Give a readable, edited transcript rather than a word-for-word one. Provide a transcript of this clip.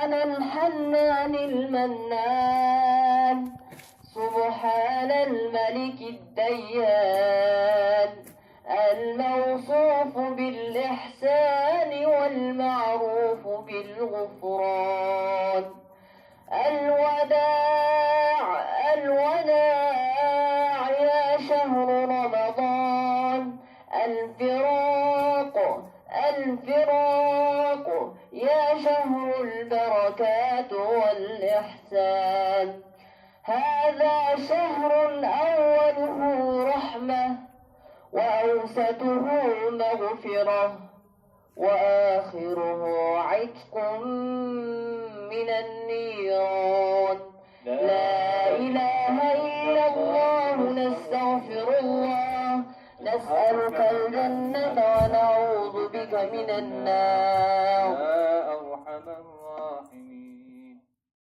سبحان الحنان المنان سبحان الملك الديان الموصوف بالإحسان والمعروف بالغفران الوداع الوداع يا شهر رمضان الفراق الفراق يا شهر البركات والإحسان هذا شهر أوله رحمة وأوسطه مغفرة وآخره عتق من النيران لا إله إلا الله نستغفر الله نسألك الجنة ونعوذ بك من النار